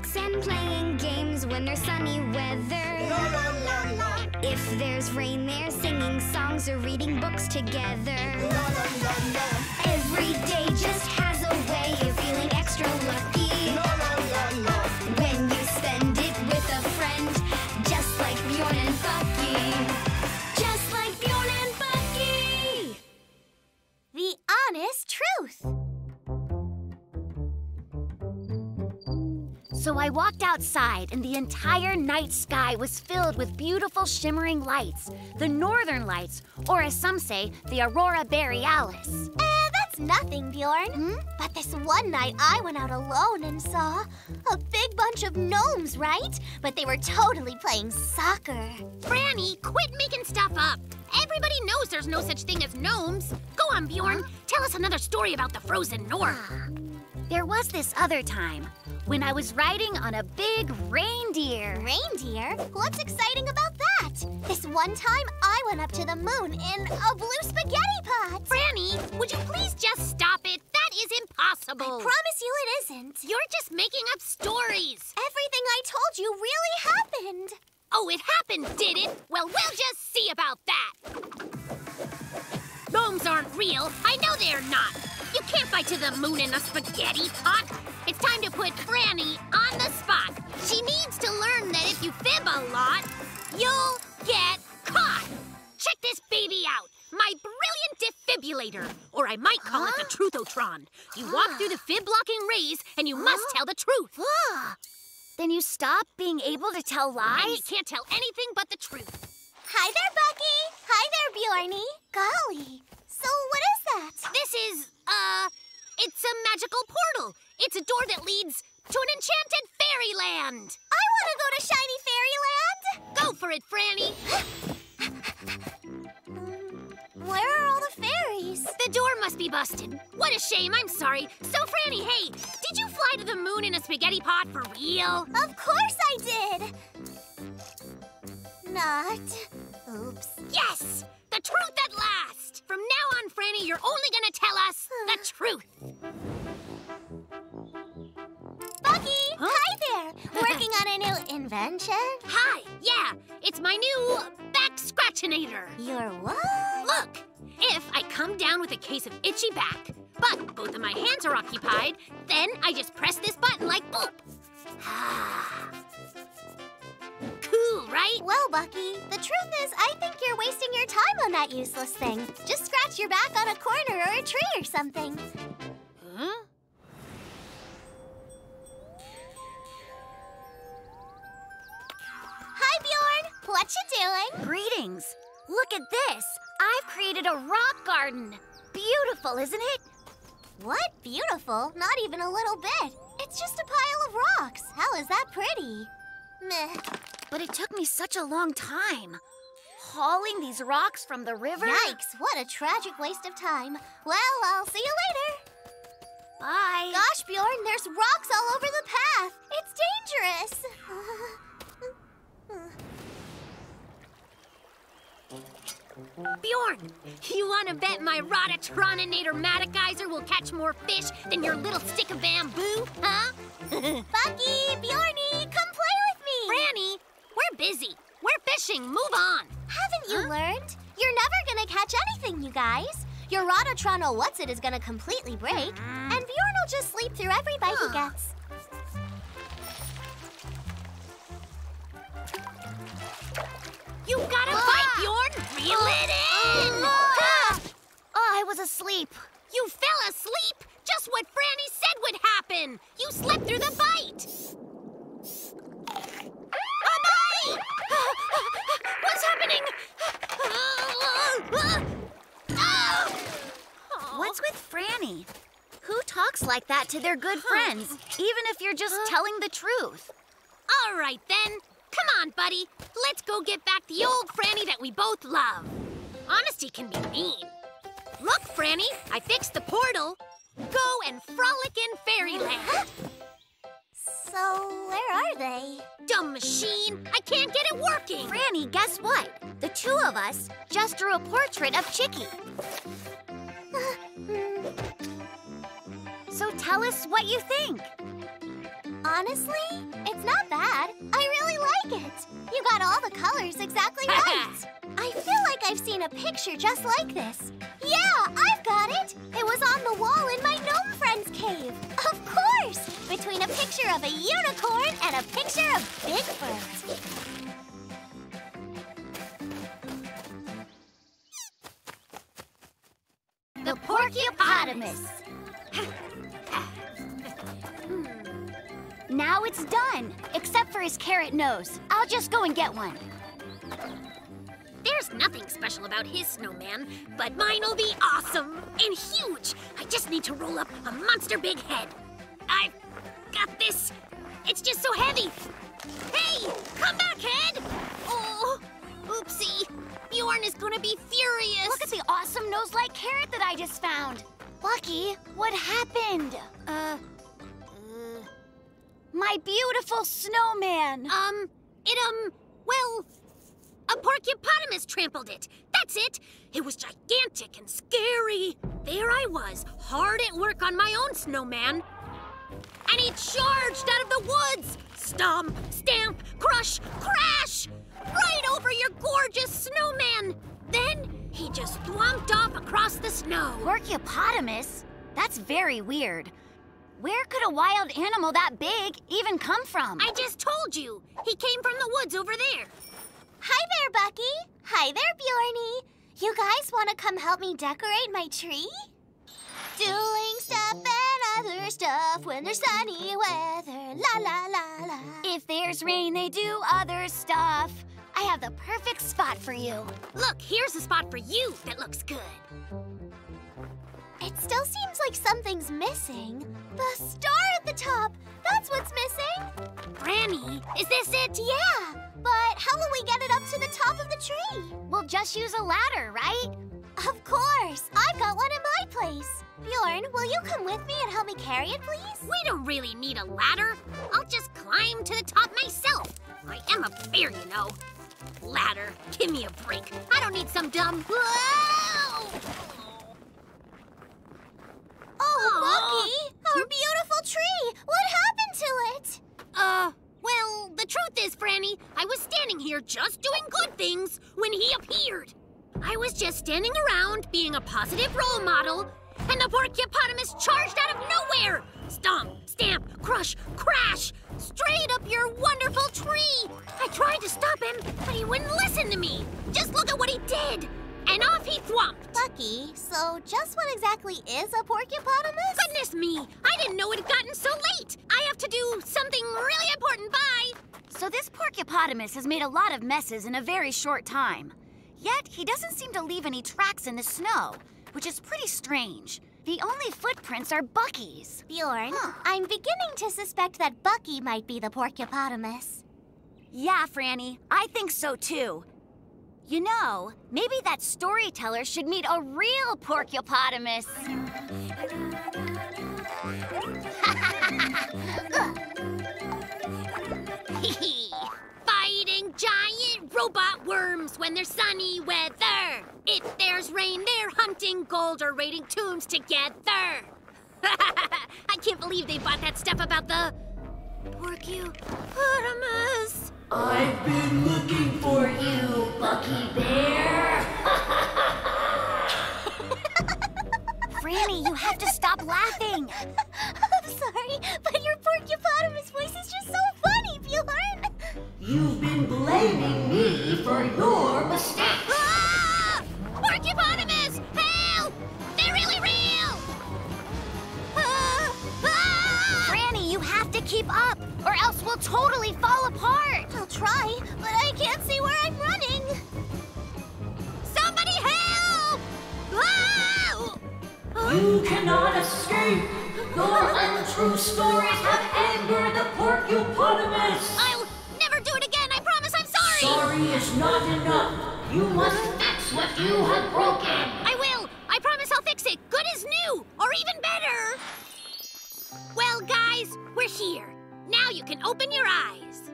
books and playing games when there's sunny weather. La la la la. If there's rain, they're singing songs or reading books together. La la la la. Every day just has a way of feeling extra lucky. La la la la. When you spend it with a friend, just like Bjorn and Bucky. Just like Bjorn and Bucky. The honest truth. So I walked outside, and the entire night sky was filled with beautiful shimmering lights. The northern lights, or as some say, the aurora borealis. That's nothing, Bjorn. But this one night I went out alone and saw a big bunch of gnomes, right? But they were totally playing soccer. Franny, quit making stuff up. Everybody knows there's no such thing as gnomes. Go on, Bjorn. Tell us another story about the frozen north. There was this other time when I was riding on a big reindeer. Reindeer? What's exciting about that? This one time I went up to the moon in a blue spaghetti pot. Franny, would you please just stop it? That is impossible. I promise you it isn't. You're just making up stories. Everything I told you really happened. Oh, it happened, did it? Well, we'll just see about that. Gnomes aren't real. I know they're not. You can't fly to the moon in a spaghetti pot. It's time to put Franny on the spot. She needs to learn that if you fib a lot, you'll get caught. Check this baby out. My brilliant defibrillator, or I might call it the Truthotron. You walk through the fib-blocking rays, and you must tell the truth. Then you stop being able to tell lies? And you can't tell anything but the truth. Hi there, Bucky. Hi there, Bjorny. Golly. So what is that? This is, it's a magical portal. It's a door that leads to an enchanted fairyland. I want to go to shiny fairyland. Go for it, Franny. Where are all the fairies? The door must be busted. What a shame, I'm sorry. So, Franny, hey, did you fly to the moon in a spaghetti pot for real? Of course I did. Not. Oops. Yes! The truth at last! From now on, Franny, you're only gonna tell us the truth. Bucky, hi there. Working on a new invention? Hi, yeah, it's my new back-scratchinator. Your what? Look, if I come down with a case of itchy back, but both of my hands are occupied, then I just press this button like boop. Cool, right? Well, Bucky, the truth is I think you're wasting your time on that useless thing. Just scratch your back on a corner or a tree or something. Huh? Hi, Bjorn. What you doing? Greetings. Look at this. I've created a rock garden. Beautiful, isn't it? What? Beautiful? Not even a little bit. It's just a pile of rocks. How is that pretty? Meh. But it took me such a long time. Hauling these rocks from the river? Yikes, what a tragic waste of time. Well, I'll see you later. Bye. Gosh, Bjorn, there's rocks all over the path. It's dangerous. Bjorn, you want to bet my Rotatroninator Matagizer will catch more fish than your little stick of bamboo, huh? Bucky, Bjorny, come play with me. Franny, we're busy. We're fishing. Move on. Haven't you learned? You're never gonna catch anything, you guys. Your Rotatron what's-it is gonna completely break, and Bjorn will just sleep through every bite he gets. You gotta bite, Bjorn! Reel it in! I was asleep. You fell asleep? Just what Franny said would happen! You slept through the bite! A bite! What's happening? What's with Franny? Who talks like that to their good friends, even if you're just telling the truth? All right, then. Come on, buddy. Let's go get back the old Franny that we both love. Honesty can be mean. Look, Franny, I fixed the portal. Go and frolic in fairyland. So, where are they? Dumb machine, I can't get it working. Franny, guess what? The two of us just drew a portrait of Chicky. So tell us what you think. Honestly, not bad. I really like it. You got all the colors exactly right. I feel like I've seen a picture just like this. Yeah, I've got it. It was on the wall in my gnome friend's cave. Of course! Between a picture of a unicorn and a picture of Bigfoot. The Porcupotamus. Now it's done, except for his carrot nose. I'll just go and get one. There's nothing special about his snowman, but mine'll be awesome and huge. I just need to roll up a monster big head. I've got this. It's just so heavy. Hey, come back, head! Oh, oopsie. Bjorn is gonna be furious. Look at the awesome nose-like carrot that I just found. Bucky, what happened? My beautiful snowman. Well, a porcupotamus trampled it. That's it. It was gigantic and scary. There I was, hard at work on my own snowman. And he charged out of the woods. Stomp, stamp, crush, crash! Right over your gorgeous snowman. Then he just thwomped off across the snow. Porcupotamus? That's very weird. Where could a wild animal that big even come from? I just told you. He came from the woods over there. Hi there, Bucky. Hi there, Bjorny. You guys want to come help me decorate my tree? Doing stuff and other stuff when there's sunny weather. La la la la. If there's rain, they do other stuff. I have the perfect spot for you. Look, here's a spot for you that looks good. It still seems like something's missing. The star at the top. That's what's missing. Granny, is this it? Yeah, but how will we get it up to the top of the tree? We'll just use a ladder, right? Of course. I've got one in my place. Bjorn, will you come with me and help me carry it, please? We don't really need a ladder. I'll just climb to the top myself. I am a bear, you know. Ladder, give me a break. I don't need some dumb... Whoa! Oh, Bucky! Our beautiful tree! What happened to it? Well, the truth is, Franny, I was standing here just doing good things when he appeared. I was just standing around being a positive role model, and the porcupotamus charged out of nowhere! Stomp, stamp, crush, crash! Straight up your wonderful tree! I tried to stop him, but he wouldn't listen to me. Just look at what he did! And off he thwomped. Bucky, so just what exactly is a porcupotamus? Goodness me! I didn't know it had gotten so late! I have to do something really important, bye! So this porcupotamus has made a lot of messes in a very short time. Yet, he doesn't seem to leave any tracks in the snow, which is pretty strange. The only footprints are Bucky's. Bjorn, I'm beginning to suspect that Bucky might be the porcupotamus. Yeah, Franny, I think so too. You know, maybe that storyteller should meet a real porcupotamus. Fighting giant robot worms when there's sunny weather. If there's rain, they're hunting gold or raiding tombs together. I can't believe they bought that stuff about the porcupotamus. I've been looking for you, Bucky Bear. Franny, you have to stop laughing. I'm sorry, but your porcupotamus voice is just so funny, Bjorn. You've been blaming me for your mistakes. Ah! Porcupotamus! Help! They're really real! Franny, you have to keep up, or else we'll totally fall apart. I'll try, but I can't see where I'm running. Somebody help! Ah! You cannot escape. Your untrue stories have angered the porcupotamus. I'll never do it again, I promise, I'm sorry! Sorry is not enough. You must fix what you have broken. I will! I promise I'll fix it, good as new, or even better! Well, guys, we're here. Now you can open your eyes.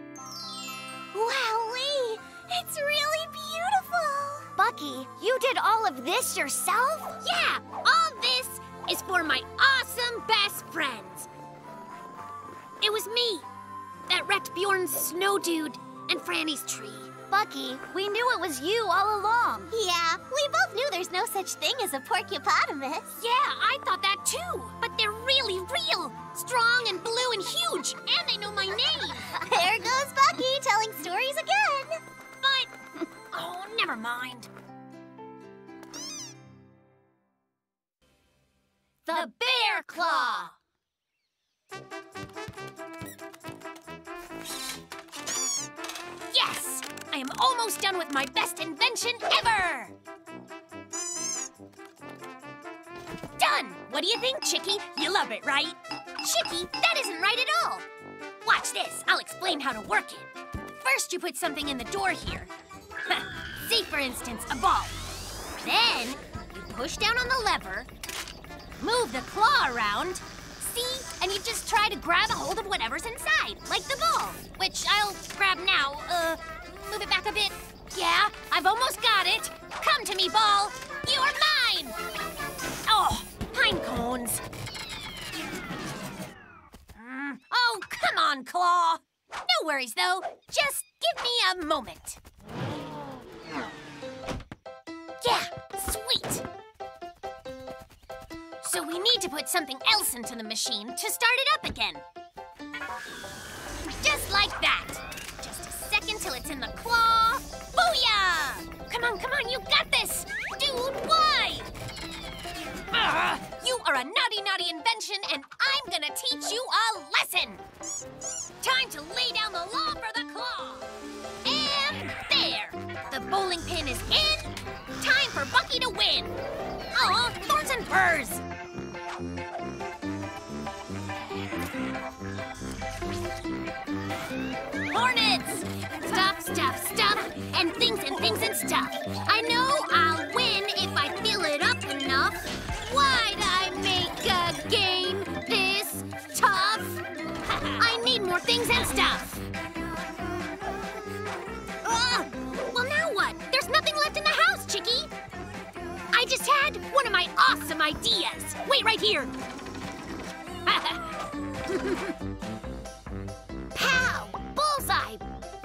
Wowee! It's really beautiful! Bucky, you did all of this yourself? Yeah, all this is for my awesome best friends. It was me that wrecked Bjorn's snow dude and Franny's tree. Bucky, we knew it was you all along. Yeah, we both knew there's no such thing as a porcupotamus. Yeah, I thought that too. But they're really real. Strong and blue and huge. And they know my name. There goes Bucky telling stories again. But, oh, never mind. The Bear Claw! Yes! I am almost done with my best invention ever! Done! What do you think, Chicky? You love it, right? Chicky, that isn't right at all! Watch this. I'll explain how to work it. First, you put something in the door here. See, for instance, a ball. Then, you push down on the lever, move the claw around, see, and you just try to grab a hold of whatever's inside, like the ball, which I'll grab now. Move it back a bit. Yeah, I've almost got it. Come to me, ball. You are mine. Oh, pine cones. Oh, come on, Claw. No worries, though. Just give me a moment. Yeah, sweet. So we need to put something else into the machine to start it up again. Just like that. Just a second till it's in the claw. Booyah! Come on, you got this. Dude, why? You are a naughty invention, and I'm gonna teach you a lesson. Time to lay down the law for the claw. And there. The bowling pin is in. Time for Bucky to win. Aw, thorns and burrs. Hornets! Stuff, and things and stuff. I know I'll win if I fill it up enough. Why'd I make a game this tough? I need more things and stuff. Well, now what? There's nothing left in the house, Chicky. I just had one of my awesome ideas. Wait right here. Pow! Bullseye!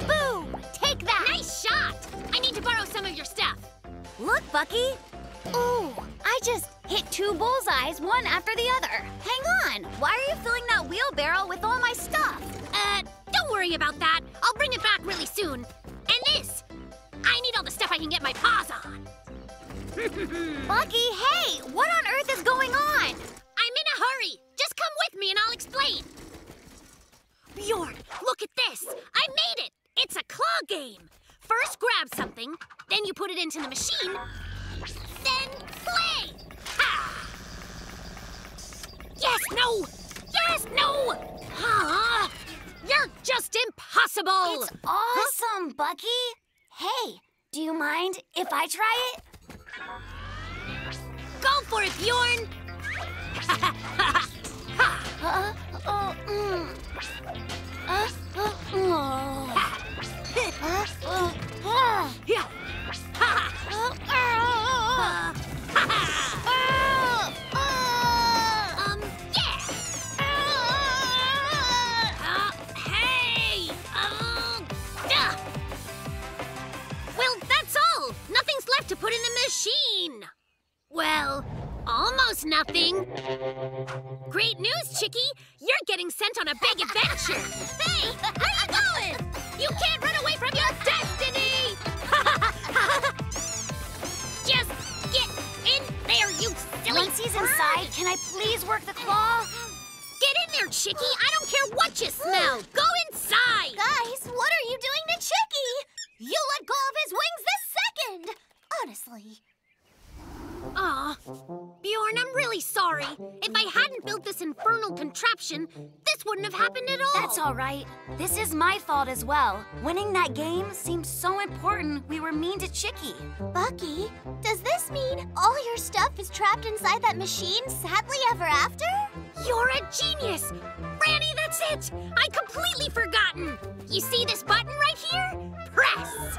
Boom! Take that! Nice shot! I need to borrow some of your stuff. Look, Bucky. Ooh, I just hit 2 bullseyes, one after the other. Hang on, why are you filling that wheelbarrow with all my stuff? Don't worry about that. I'll bring it back really soon. And this! I need all the stuff I can get my paws on. Bucky, hey, what on earth is going on? I'm in a hurry. Just come with me and I'll explain. Bjorn, look at this. I made it. It's a claw game. First grab something, then you put it into the machine, then play. Ha! Yes, no. Yes, no. Huh? You're just impossible. It's awesome, Bucky. Hey, do you mind if I try it? Go for it, Bjorn. Hey! Duh! Well, that's all. Nothing's left to put in the machine. Well, almost nothing. Great news, Chicky. You're getting sent on a big adventure. Hey, where you going? You can't run away from your destiny. Just get in there, you silly Once he's bird. inside, can I please work the claw? Get in there, Chicky. I don't care what you smell. Go inside. Guys, what are you doing to Chicky? You let go of his wings this second. Honestly. Aw, Bjorn, I'm really sorry. If I hadn't built this infernal contraption, this wouldn't have happened at all. That's all right. This is my fault as well. Winning that game seemed so important we were mean to Chicky. Bucky, does this mean all your stuff is trapped inside that machine sadly ever after? You're a genius! Franny, that's it! I completely forgotten! You see this button right here? Press!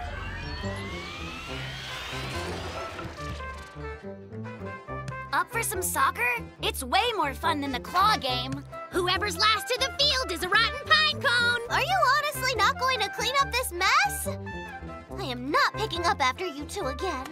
Up for some soccer? It's way more fun than the claw game. Whoever's last to the field is a rotten pine cone. Are you honestly not going to clean up this mess? I am not picking up after you two again.